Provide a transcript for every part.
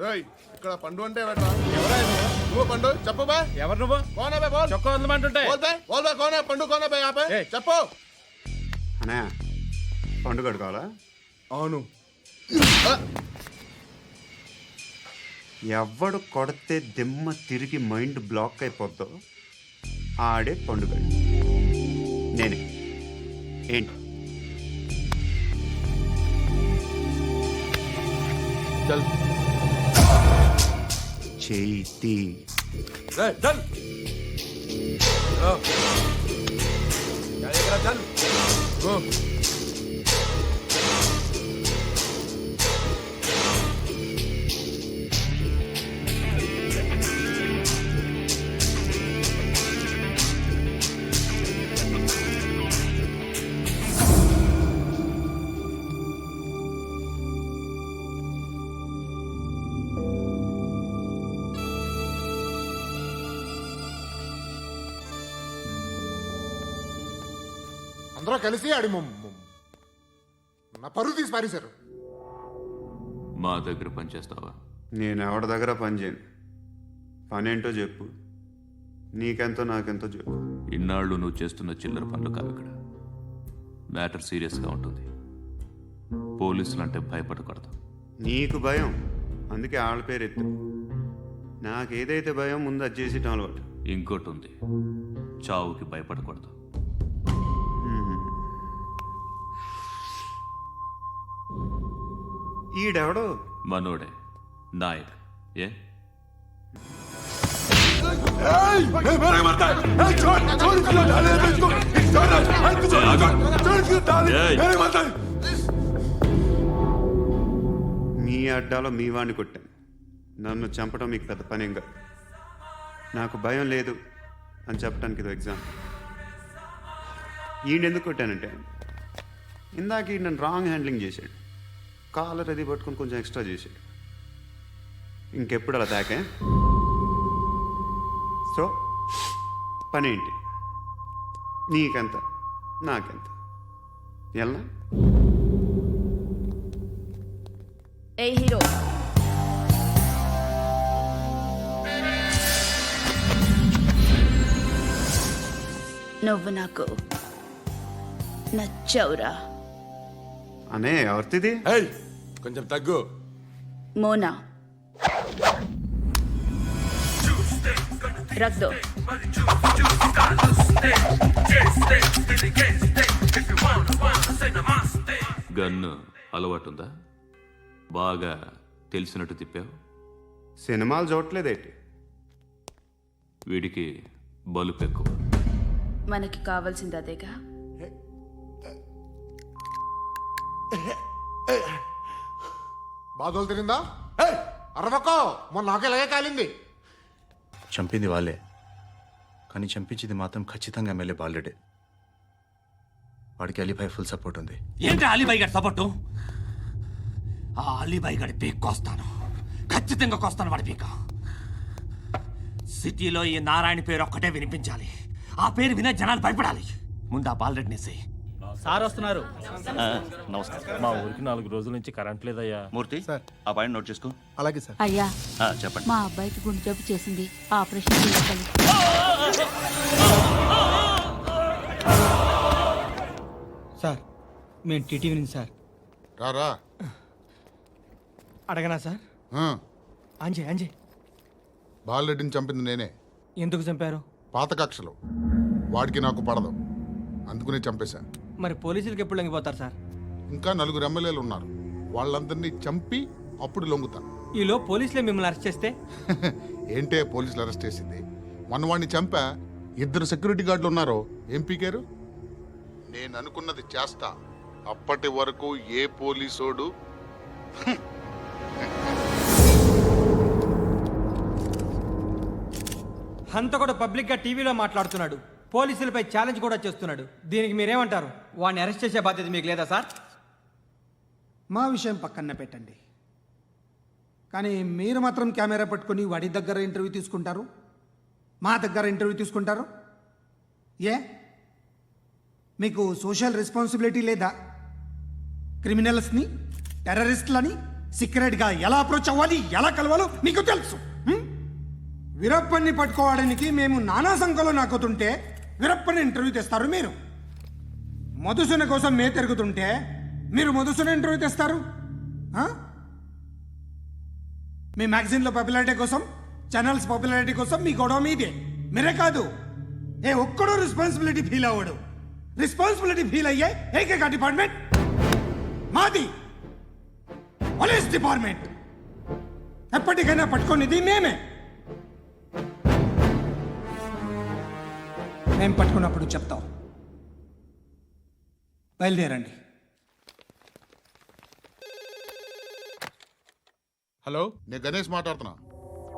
రేయ్ ఇక్కడ పండు అంటే ఎవరా? నువ్వు పండు చెప్పు బా. ఎవరు నువ్వు? కోనా బే బోల్. చొక్కా వదలమంటుంటే బోల్ బే బోల్ బే కోనా పండు కోనా బే ఆపే చెప్పు. అనే పండు కడుకోవాలా? అవును. ఎవడు కొడితే దిమ్మ తిరిగి మైండ్ బ్లాక్ అయిపోద్దో ఆడే పండుగ. నేనే. ఏంటి చల్ చేతి రే చల్. చల్ అందరూ కలిసి ఆడి నా పరువు తీసి పారేశారు. మా దగ్గర పనిచేస్తావా? నేను ఎవరి దగ్గర పని చేయను. పనేంటో చెప్పు. నీకెంతో నాకెంతో చెప్పు. ఇన్నాళ్ళు నువ్వు చేస్తున్న చిల్లర పనులు కావు ఇక్కడ. మ్యాటర్ సీరియస్గా ఉంటుంది. పోలీసులు అంటే భయపడకూడదు. నీకు భయం, అందుకే ఆళ్ళ పేరు ఎత్తు. నాకేదైతే భయం ముందు అది చేసేటం అలవాటు. ఇంకోటి ఉంది, చావుకి భయపడకూడదు. ఈడెవడో మనోడే నాయక్. ఏ మీ అడ్డాలో మీ వాడిని కొట్టాను. నన్ను చంపడం మీకు పెద్ద పనేం కాదు. నాకు భయం లేదు అని చెప్పడానికి ఇది ఎగ్జాంపుల్. ఈయనెందుకు కొట్టానంటే ఇందాక ఈ నన్ను రాంగ్ హ్యాండ్లింగ్ చేశాడు. కాలర్ అది పట్టుకొని కొంచెం ఎక్స్ట్రా చేశాడు. ఇంకెప్పుడు అలా తాకే. సో పనేంటి? నీకెంత నాకెంత ఎలా? ఏ హీరో, నువ్వు నాకు నచ్చవురా. అనే ఎవరిది? కొంచెం తగ్గు. మోనా రక్ దో. గన్ను అలవాటుందా? బాగా తెలిసినట్టు తిప్పావు. సినిమాలు చూడట్లేదేంటి? వీడికి బలుపు ఎక్కువ. మనకి కావాల్సింది అదేగా. బాధలు తిరిందా? అరవకో, మొన్న నాకు ఇలాగే కాలింది. చంపింది వాళ్ళే, కానీ చంపించింది మాత్రం ఖచ్చితంగా ఎమ్మెల్యే బాలుడే. వాడికి అలీభాయ్ ఫుల్ సపోర్ట్ ఉంది. ఏంటి అలీబాయి గారి సపోర్టు? ఆ అలీబాయి గారి పీక్ కోస్తాను, ఖచ్చితంగా కోస్తాను వాడి పీక. సిటీలో ఈ నారాయణ పేరు ఒక్కటే వినిపించాలి. ఆ పేరు వినే జనాలు భయపడాలి. ముందు ఆ బాలరెడ్డిని వేసేయ్. సార్ వస్తున్నారు. నమస్కారం. మా ఊరికి 4 రోజుల నుంచి కరెంట్ లేదయ్యా. మూర్తి, ఆ పాయింట్ నోట్ చేసుకో. అలాగే సార్. అయ్యా, చెప్పండి. మా అబ్బాయికి గుండె జబ్బు చేసింది, ఆపరేషన్ చేయాలి. సార్ మేము టీటీవీ నుంచి సార్. రారా. అడగనా సార్? అంజయ్ బాలరెడ్డిని చంపింది నేనే. ఎందుకు చంపారు? పాత కక్షలు, వాడికి నాకు పడదు, అందుకునే చంపేశాను. మరి పోలీసులకు ఎప్పుడు లొంగిపోతారు సార్? ఇంకా 4 ఎమ్మెల్యేలు ఉన్నారు, వాళ్ళందరినీ చంపి అప్పుడు లొంగుతాను. ఈలో పోలీసులే మిమ్మల్ని అరెస్ట్ చేస్తే? ఏంటే పోలీసులు అరెస్ట్ చేసింది? మొన్న వాడిని చంపా, 2 సెక్యూరిటీ గార్డులు ఉన్నారు, ఏం పీకారు? నేను అనుకున్నది చేస్తా. అప్పటి వరకు ఏ పోలీసోడు హంతకుడు పబ్లిక్ గా టీవీలో మాట్లాడుతున్నాడు, పోలీసులపై ఛాలెంజ్ కూడా చేస్తున్నాడు. దీనికి మీరేమంటారు? వాడిని అరెస్ట్ చేసే బాధ్యత మీకు లేదా సార్? మా విషయం పక్కన పెట్టండి, కానీ మీరు మాత్రం కెమెరా పట్టుకొని వాడి దగ్గర ఇంటర్వ్యూ తీసుకుంటారు, మా దగ్గర ఇంటర్వ్యూ తీసుకుంటారు. ఏ మీకు సోషల్ రెస్పాన్సిబిలిటీ లేదా? క్రిమినల్స్ని, టెర్రరిస్టులని సీక్రెట్గా ఎలా అప్రోచ్ అవ్వాలి, ఎలా కలవాలో నీకు తెలుసు. వీరప్పన్ని పట్టుకోవడానికి మేము నానా సంఖ్యలో నాకుతుంటే వీరప్పని ఇంటర్వ్యూ తెస్తారు మీరు. మధుసూన కోసం మే తిరుగుతుంటే మీరు మధుసూన ఇంటర్వ్యూ తెస్తారు. మీ మ్యాగజైన్లో పాపులారిటీ కోసం, ఛానల్స్ పాపులారిటీ కోసం మీ గొడవ మీదే. మీరే కాదు, ఏ ఒక్కడో రెస్పాన్సిబిలిటీ ఫీల్ అవ్వడు. రెస్పాన్సిబిలిటీ ఫీల్ అయ్యే ఏకైక డిపార్ట్మెంట్ మాది, పోలీస్ డిపార్ట్మెంట్. ఎప్పటికైనా పట్టుకునేది మేమే. మేము పట్టుకున్నప్పుడు చెప్తాం. బయలుదేరండి. హలో, నేను గణేష్ మాట్లాడుతున్నా.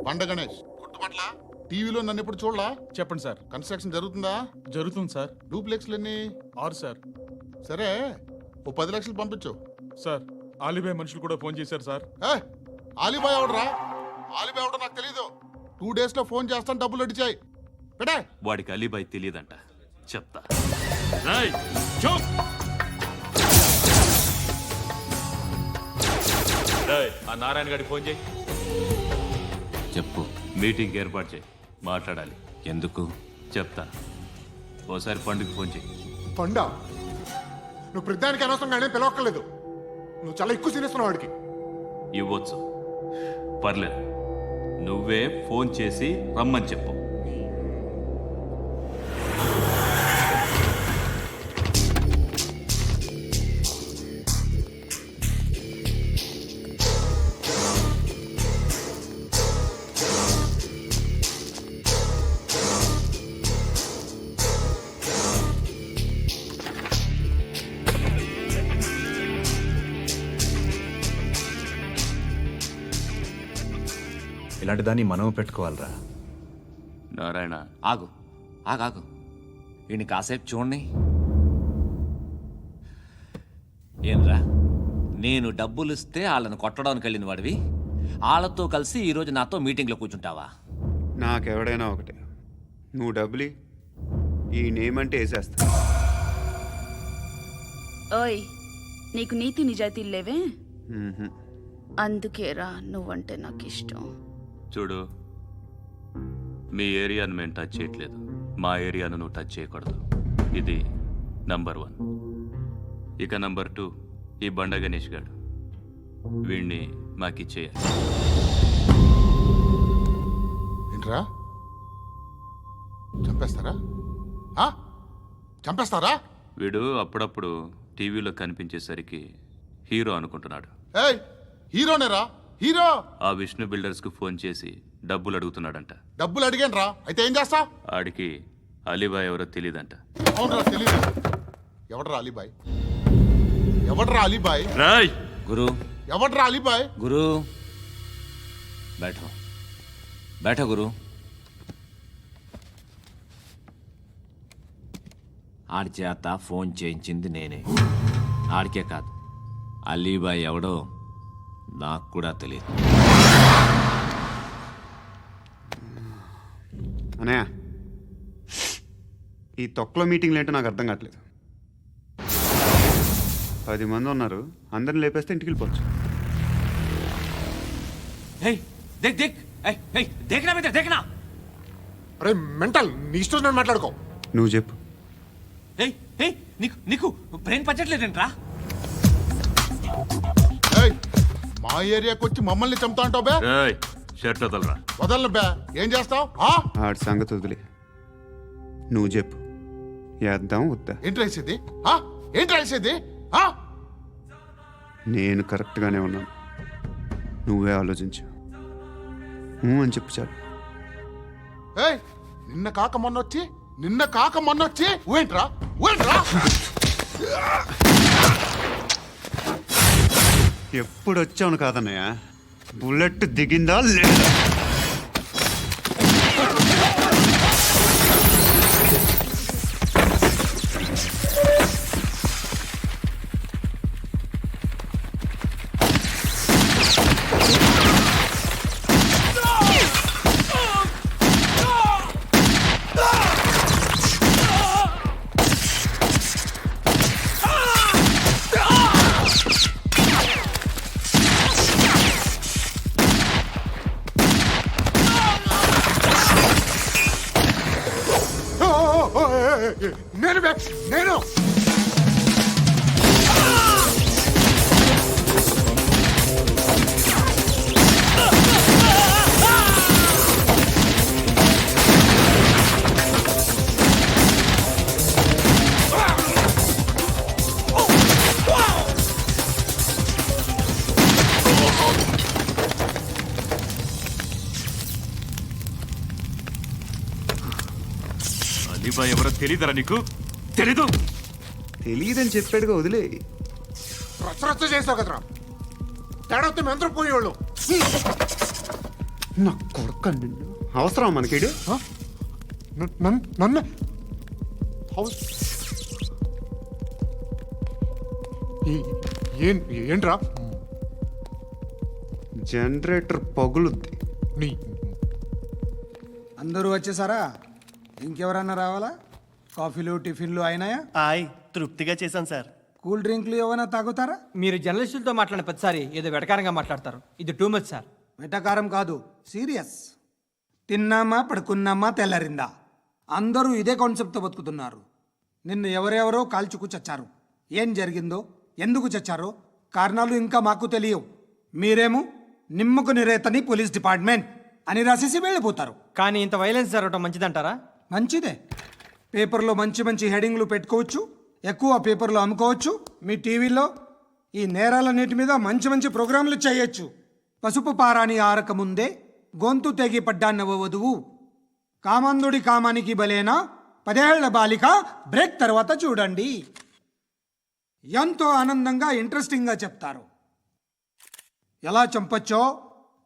బండ గణేష్ గుర్తుపట్ల? టీవీలో నన్ను ఎప్పుడు చూడలా? చెప్పండి సార్. కన్స్ట్రక్షన్ జరుగుతుందా? జరుగుతుంది సార్. డూప్లెక్స్లు ఎన్ని? 6 సార్. సరే, ఓ 10 లక్షలు పంపించు. సార్, ఆలిబాయ్ మనుషులు కూడా ఫోన్ చేశారు సార్. ఆలిబాయ్ ఎవడరా? ఆలిబాయ్ ఎవడో నాకు తెలీదు. 2 days లో ఫోన్ చేస్తాను, డబ్బులు అడిచాయి పెట్టే. వాడికి అలీబాయ్ తెలియదంట, చెప్తా. ఆ నారాయణ గారికి ఫోన్ చేయి. చెప్పు. మీటింగ్ ఏర్పాటు చేయి, మాట్లాడాలి. ఎందుకు? చెప్తా. ఓసారి పండుగ ఫోన్ చేయి. పండా, నువ్వు ప్రతిదానికి అనవసరంగానే పిలవక్కర్లేదు. నువ్వు చాలా ఎక్కువ సీనిస్తున్నావు వాడికి. ఇవ్వచ్చు, పర్లేదు. నువ్వే ఫోన్ చేసి రమ్మని చెప్పు. ఇలాంటి దాన్ని మనం పెట్టుకోవాలరా. నారాయణ, ఆగు ఆగాగు. ఈయన కాసేపు చూడండి. ఏంరా, నేను డబ్బులు ఇస్తే వాళ్ళని కొట్టడానికి వెళ్ళిన వాడివి, వాళ్ళతో కలిసి ఈరోజు నాతో మీటింగ్లో కూర్చుంటావా? నాకెవడైనా ఒకటే, నువ్వు డబ్బులి, ఈ నేమ్ అంటే వేసేస్తా. ఓయ్, నీకు నీతి నిజాయితీలు లేవే, మ్మ్హ్మ్. అందుకేరా నువ్వంటే నాకు ఇష్టం. చూడు, మీ ఏరియాను మేము టచ్ చేయట్లేదు, మా ఏరియాను నువ్వు టచ్ చేయకూడదు. ఇది నంబర్ 1. ఇక నంబర్ 2, ఈ బండ గణేష్ గాడు, వీణ్ణి మాకిచ్చేయాలి. ఏంట్రా, చంపేస్తారా? చంపేస్తారా? వీడు అప్పుడప్పుడు టీవీలో కనిపించేసరికి హీరో అనుకుంటున్నాడు. ఏయ్, హీరోనేరా, హీరో. ఆ విష్ణు బిల్డర్స్కు ఫోన్ చేసి డబ్బులు అడుగుతున్నాడంట. డబ్బులు అడిగాను రా, అయితే ఏం చేస్తా? ఆడికి అలీబాయ్ ఎవరో తెలీదంట. అవునరా, తెలీదు. ఎవడరా అలీబాయ్? ఎవడరా అలీబాయ్? రాయ్ గురు, ఎవడరా అలీబాయ్? గురు బైఠో బైఠో గురు. ఆడి చేత ఫోన్ చేయించింది నేనే. ఆడికే కాదు, అలీబాయ్ ఎవడో నాకు కూడా తెలియదు. అనయ్య, ఈ తొక్కలో మీటింగ్లు ఏంటో నాకు అర్థం కావట్లేదు. 10 మంది ఉన్నారు, అందరిని లేపేస్తే ఇంటికి వెళ్ళిపోవచ్చు. దేఖనా అరే మెంటల్, నీ ఇష్టం నేను మాట్లాడుకో. నువ్వు చెప్పు. నీకు బ్రెయిన్ పచ్చట్లేదంట్రా? ఏయ్, మా ఏరియాకి వచ్చి మమ్మల్ని చంపుతా అంటావు బే? రాయ్, షర్ట్ వదలరా. వదలను బే. ఏం చేస్తావు? ఆడి సంగతి వదిలే, నువ్వు చెప్పు. వేద్దాం వద్దా? ఏంటి రాసేది? ఏంటి రాసేది? నేను కరెక్ట్గానే ఉన్నాను, నువ్వే ఆలోచించు. అని చెప్పు చాలు. ఏయ్, నిన్న కాక మొన్నొచ్చి ఊయంట్రా. ఎప్పుడు వచ్చావును కాదన్నయ్య, బుల్లెట్ దిగిందా లేదా? అలీబాయ్ ఎవరో తెలీదరా నీకు? తెలీదు. తెలియదని చెప్పాడుగా, వదిలే. రచ్చ చేసావు కదరా, తేడా వస్తే మెంతరం పోయేవాళ్ళు. నా కొడుక నిన్ను అవసరం మనకిడు. నన్ను హౌస్ ఏంట్రా? జనరేటర్ పగులుద్ది. నీ అందరూ వచ్చేసారా? ఇంకెవరన్నా రావాలా? కాఫీలు టిఫిన్లు అయినాయా? ఆయ్ తృప్తిగా చేశాను సార్. కూల్ డ్రింక్లు ఏమైనా తాగుతారా? మీరు జర్నలిస్టులతో మాట్లాడిన ప్రతిసారి ఏదో వెటకారంగా మాట్లాడతారు. ఇది టూ మచ్ సార్. వెటకారం కాదు, సీరియస్. తిన్నామా పడుకున్నామా తెల్లరిందా, అందరూ ఇదే కాన్సెప్ట్తో బతుకుతున్నారు. నిన్ను ఎవరెవరో కాల్చుకు చచ్చారు. ఏం జరిగిందో, ఎందుకు చచ్చారో కారణాలు ఇంకా మాకు తెలియవు. మీరేమో నిమ్మకు నిరేతని పోలీస్ డిపార్ట్మెంట్ అని రాసేసి వెళ్ళిపోతారు. కానీ ఇంత వైలెన్స్ జరగడం మంచిదంటారా? మంచిదే. పేపర్లో మంచి మంచి హెడింగ్లు పెట్టుకోవచ్చు, ఎక్కువ పేపర్లు అమ్ముకోవచ్చు. మీ టీవీలో ఈ నేరాలన్నిటి మీద మంచి మంచి ప్రోగ్రాంలు చేయొచ్చు. పసుపు పారాని ఆరక ముందే గొంతు తెగి పడ్డాన్నవ వధువు, కామందుడి కామానికి బలేనా 10 ఏళ్ల బాలిక, బ్రేక్ తర్వాత చూడండి. ఎంతో ఆనందంగా ఇంట్రెస్టింగ్గా చెప్తారు. ఎలా చంపచ్చో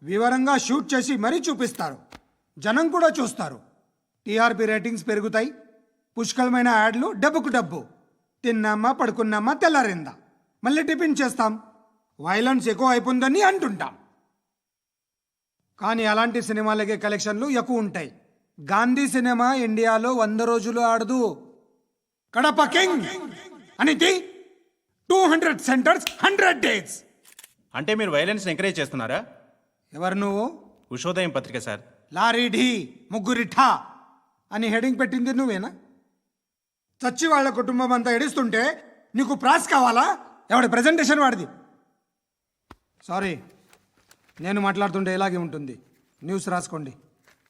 వివరంగా షూట్ చేసి మరీ చూపిస్తారు. జనం కూడా చూస్తారు. టీఆర్పీ రేటింగ్స్ పెరుగుతాయి. పుష్కలమైన యాడ్లు, డబ్బుకు డబ్బు. తిన్నామా పడుకున్నామా తెల్లారిందా, మళ్ళీ టిఫిన్ చేస్తాం. వైలెన్స్ ఎక్కువ అయిపోయిందని అంటుంటాం. కానీ అలాంటి సినిమాలకే కలెక్షన్లు ఎక్కువ ఉంటాయి. గాంధీ సినిమా ఇండియాలో 100 రోజులు ఆడదు. కడప కింగ్ అనేది 200 సెంటర్స్ 100 డేస్. అంటే మీరు వైలెన్స్ ఎంకరేజ్ చేస్తున్నారా? ఎవరు నువ్వు? ఉషోదయం పత్రిక సార్. లారీ ఢీ ముగ్గురి ఠా అని హెడింగ్ పెట్టింది నువ్వేనా? చచ్చి వాళ్ళ కుటుంబం అంతా ఎడుస్తుంటే నీకు ప్రాస్ కావాలా? ఎవడి ప్రజెంటేషన్ వాడిది. సారీ, నేను మాట్లాడుతుంటే ఇలాగే ఉంటుంది. న్యూస్ రాసుకోండి.